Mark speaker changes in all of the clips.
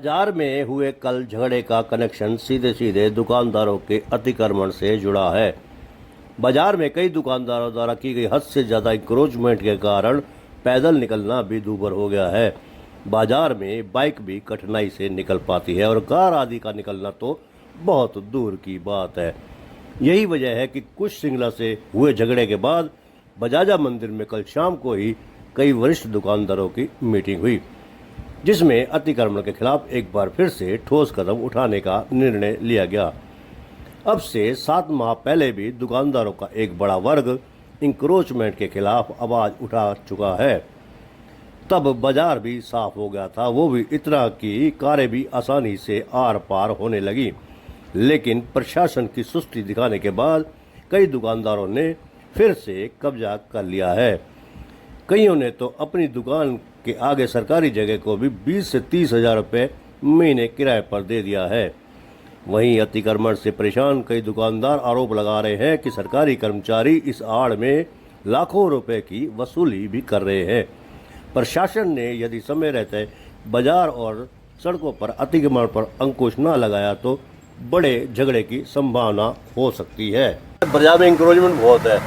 Speaker 1: बाजार में हुए कल झगड़े का कनेक्शन सीधे सीधे दुकानदारों के अतिक्रमण से जुड़ा है। बाजार में कई दुकानदारों द्वारा की गई हद से ज़्यादा इंक्रोचमेंट के कारण पैदल निकलना भी दूभर हो गया है। बाजार में बाइक भी कठिनाई से निकल पाती है और कार आदि का निकलना तो बहुत दूर की बात है। यही वजह है कि कुछ सिंगला से हुए झगड़े के बाद बजाजा मंदिर में कल शाम को ही कई वरिष्ठ दुकानदारों की मीटिंग हुई, जिसमें अतिक्रमण के खिलाफ एक बार फिर से ठोस कदम उठाने का निर्णय लिया गया। अब से 7 माह पहले भी दुकानदारों का एक बड़ा वर्ग इंक्रोचमेंट के खिलाफ आवाज़ उठा चुका है। तब बाजार भी साफ हो गया था, वो भी इतना कि कारें भी आसानी से आर पार होने लगी। लेकिन प्रशासन की सुस्ती दिखाने के बाद कई दुकानदारों ने फिर से कब्जा कर लिया है। कईयों ने तो अपनी दुकान के आगे सरकारी जगह को भी 20 से 30 हज़ार रुपये महीने किराए पर दे दिया है। वहीं अतिक्रमण से परेशान कई दुकानदार आरोप लगा रहे हैं कि सरकारी कर्मचारी इस आड़ में लाखों रुपए की वसूली भी कर रहे हैं। प्रशासन ने यदि समय रहते बाजार और सड़कों पर अतिक्रमण पर अंकुश न लगाया तो बड़े झगड़े की संभावना हो सकती है। बाजार में इंक्रोचमेंट बहुत है,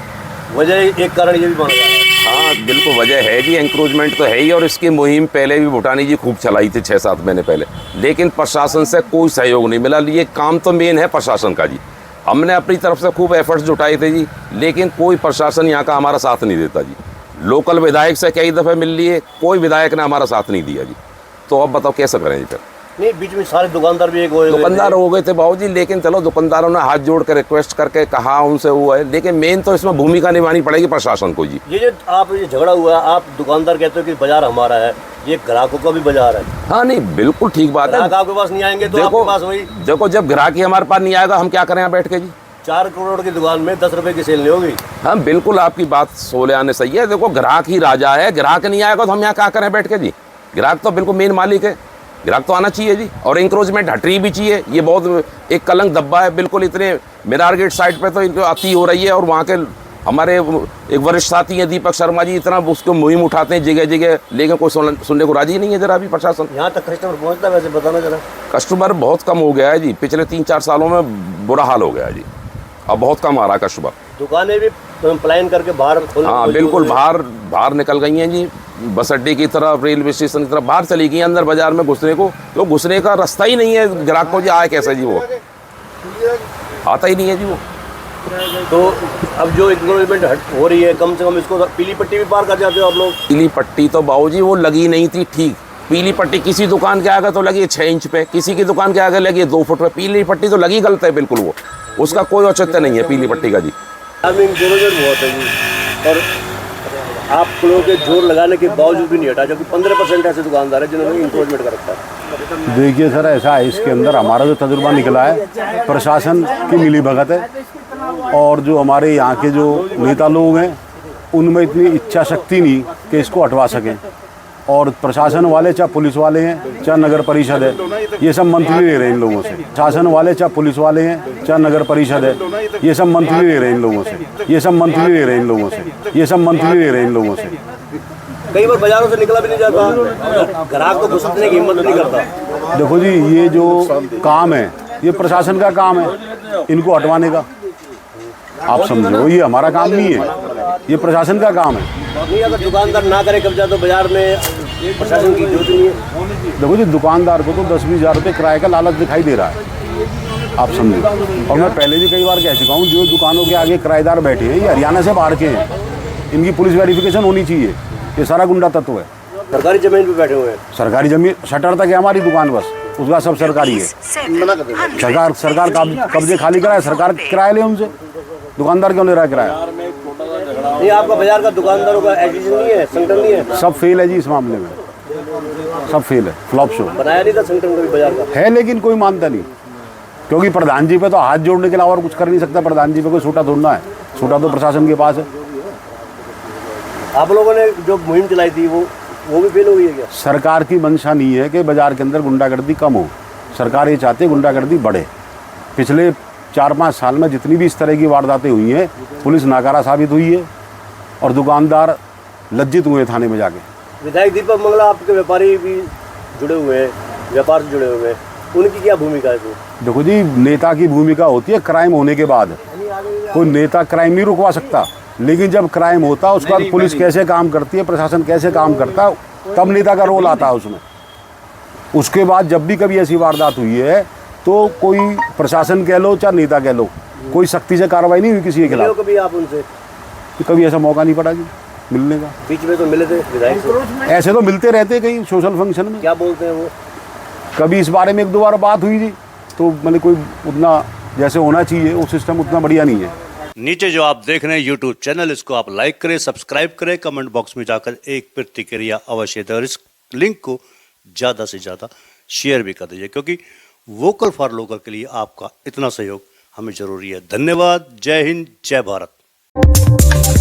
Speaker 1: वजह एक कारण ये भी बन रहा है।
Speaker 2: हाँ बिल्कुल वजह है जी, एंक्रोचमेंट तो है ही। और इसकी मुहिम पहले भी भूटानी जी खूब चलाई थी 6-7 महीने पहले, लेकिन प्रशासन से कोई सहयोग नहीं मिला। ये काम तो मेन है प्रशासन का जी। हमने अपनी तरफ से खूब एफर्ट्स जुटाए थे जी, लेकिन कोई प्रशासन यहाँ का हमारा साथ नहीं देता जी। लोकल विधायक से कई दफ़े मिल लिए, कोई विधायक ने हमारा साथ नहीं दिया जी। तो अब बताओ कैसे करें जी? फिर
Speaker 1: नहीं, बीच में सारे दुकानदार भी
Speaker 2: दुकानदार हो गए थे बाबूजी, लेकिन चलो दुकानदारों ने हाथ जोड़ कर रिक्वेस्ट करके कहा उनसे हुआ है, लेकिन मेन तो इसमें भूमिका निभानी पड़ेगी प्रशासन को जी।
Speaker 1: ये झगड़ा हुआ, आप दुकानदार कहते हो कि बाजार हमारा है, ये ग्राहकों का भी बाजार है।
Speaker 2: हाँ नहीं बिल्कुल ठीक बात है।
Speaker 1: आपके पास नहीं आएंगे तो आपके पास वही
Speaker 2: देखो, जब ग्राहक ही हमारे पास नहीं आएगा हम क्या करें यहाँ बैठ के जी?
Speaker 1: 4 करोड़ की दुकान में 10 रुपए की सेल नहीं होगी।
Speaker 2: हाँ बिल्कुल आपकी बात 16 आने सही है। देखो ग्राहक ही राजा है, ग्राहक नहीं आएगा तो हम यहाँ क्या करें बैठ के जी? ग्राहक तो बिल्कुल मेन मालिक है, ग्राहक तो आना चाहिए जी। और इंक्रोचमेंट हटनी भी चाहिए। ये बहुत एक कलंक धब्बा है बिल्कुल। इतने मीरार गेट साइड पे तो इनको अति हो रही है, और वहाँ के हमारे एक वरिष्ठ साथी हैं दीपक शर्मा जी, इतना उसको मुहिम उठाते हैं जगह जगह, लेकिन कोई सुनने को राजी नहीं है जरा भी प्रशासन।
Speaker 1: यहाँ तक कस्टमर पहुँचता है? वैसे बताना जरा।
Speaker 2: कस्टमर बहुत कम हो गया है जी, पिछले 3-4 सालों में बुरा हाल हो गया है जी। अब बहुत कम आ रहा है कस्टमर।
Speaker 1: दुकानें भी पलायन करके बाहर
Speaker 2: हाँ बिल्कुल बाहर निकल गई हैं जी, बस अड्डे की तरफ, रेलवे स्टेशन की तरफ बाहर चली गई। अंदर बाजार में घुसने को तो घुसने का रास्ता ही नहीं है ग्राहक को जी। आए कैसे जी? वो आता ही नहीं है जी वो।
Speaker 1: तो अब जो इंक्रोचमेंट हो रही है, कम से कम इसको पीली पट्टी भी पार कर जाते हो आप लोग?
Speaker 2: पीली पट्टी तो बाबूजी वो लगी नहीं थी ठीक। पीली पट्टी किसी दुकान के आगे तो लगी 6 इंच पे, किसी की दुकान के आगे लगी 2 फुट पे। पीली पट्टी तो लगी गलत है बिल्कुल, वो उसका कोई औचित्य नहीं है पीली पट्टी का जी।
Speaker 1: इंक्रोचमेंट बहुत है जी, और आप लोगों के जोर लगाने के बावजूद भी नहीं हटा, जबकि 15% ऐसे दुकानदार है जिन्होंने इंक्रोचमेंट कर रखा है।
Speaker 3: देखिए सर, ऐसा है इसके अंदर हमारा जो तजुर्बा निकला है, प्रशासन की मिलीभगत है, और जो हमारे यहाँ के जो नेता लोग हैं उनमें इतनी इच्छा शक्ति नहीं कि इसको हटवा सकें। और प्रशासन वाले, चाहे पुलिस वाले हैं चाहे नगर परिषद है, ये सब मंथली ले रहे हैं इन लोगों से। शासन वाले, चाहे पुलिस वाले हैं चाहे नगर परिषद है, ये सब मंथली ले रहे हैं इन लोगों से। ये सब मंथली ले रहे हैं इन लोगों से। ये सब मंथली ले रहे हैं इन लोगों से।
Speaker 1: कई बार बाजारों से निकला भी नहीं जाता, ग्राहक को घुसने की हिम्मत नहीं करता।
Speaker 3: देखो जी, ये जो काम है ये प्रशासन का काम है, इनको हटवाने का। आप समझो, ये हमारा काम नहीं है, ये प्रशासन का काम है।
Speaker 1: नहीं, अगर दुकानदार ना करे कब्जा तो बाजार में प्रशासन की जरूरत नहीं है।
Speaker 3: देखो जी, दुकानदार को तो 10-20 हज़ार रुपये किराए का लालच दिखाई दे रहा है, आप समझो। और मैं पहले भी कई बार कह चुका हूँ, जो दुकानों के आगे किराएदार बैठे हैं ये हरियाणा से बाहर के हैं, इनकी पुलिस वेरिफिकेशन होनी चाहिए। ये सारा गुंडा तत्व है।
Speaker 1: सरकारी जमीन पे बैठे हुए हैं।
Speaker 3: सरकारी जमीन, शटर तक है हमारी दुकान, बस उसका सब सरकारी है। सरकार कब्जे खाली कराए, सरकार किराया ले उनसे। दुकानदार क्यों ले रहा है किराया?
Speaker 1: नहीं, आपका बाजार का दुकानदारों का एडिशन नहीं है, संगठन नहीं है?
Speaker 3: सब फेल है जी इस मामले में, सब फेल है, फ्लॉप शो।
Speaker 1: बनाया नहीं था संगठन कभी बाजार का?
Speaker 3: है, लेकिन कोई मानता नहीं, क्योंकि प्रधान जी पे तो हाथ जोड़ने के अलावा और कुछ कर नहीं सकता। प्रधान जी पे कोई सूटा ढूंढना है, सूटा तो प्रशासन के पास है।
Speaker 1: आप लोगों ने जो मुहिम चलाई थी वो भी फेल हुई है क्या?
Speaker 3: सरकार की मंशा नहीं है कि बाजार के अंदर गुंडागर्दी कम हो, सरकार ये चाहती है गुंडागर्दी बढ़े। पिछले 4-5 साल में जितनी भी इस तरह की वारदातें हुई हैं, पुलिस नाकारा साबित हुई है और दुकानदार लज्जित हुए थाने में जाके।
Speaker 1: विधायक दीपक मंगला आपके व्यापारी भी जुड़े हुए हैं, व्यापार से जुड़े हुए हैं, उनकी क्या भूमिका है इसमें?
Speaker 3: देखो जी, नेता की भूमिका होती है क्राइम होने के बाद। कोई नेता क्राइम नहीं रुकवा सकता, लेकिन जब क्राइम होता है उसके बाद पुलिस कैसे काम करती है, प्रशासन कैसे काम करता है, तब नेता का रोल आता है उसमें। उसके बाद जब भी कभी ऐसी वारदात हुई है तो कोई प्रशासन कह लो चाहे नेता कह लो, कोई सख्ती से कार्रवाई नहीं हुई किसी के
Speaker 1: मिले हो
Speaker 3: खिलाफ।
Speaker 1: कभी आप उनसे?
Speaker 3: कभी ऐसा मौका नहीं पड़ा जी मिलने का।
Speaker 1: बीच में तो मिले थे विधायक से,
Speaker 3: ऐसे तो मिलते रहते कहीं सोशल फंक्शन में।
Speaker 1: क्या बोलते हैं वो?
Speaker 3: कभी इस बारे में एक दो बार बात हुई थी, तो मैंने कोई उतना जैसे होना चाहिए वो सिस्टम उतना बढ़िया नहीं है।
Speaker 1: नीचे जो आप देख रहे हैं यूट्यूब चैनल, इसको आप लाइक करें, सब्सक्राइब करें, कमेंट बॉक्स में जाकर एक प्रतिक्रिया अवश्य दें और इस लिंक को ज़्यादा से ज़्यादा शेयर भी कर दीजिए, क्योंकि वोकल फॉर लोकल के लिए आपका इतना सहयोग हमें ज़रूरी है। धन्यवाद। जय हिंद, जय भारत।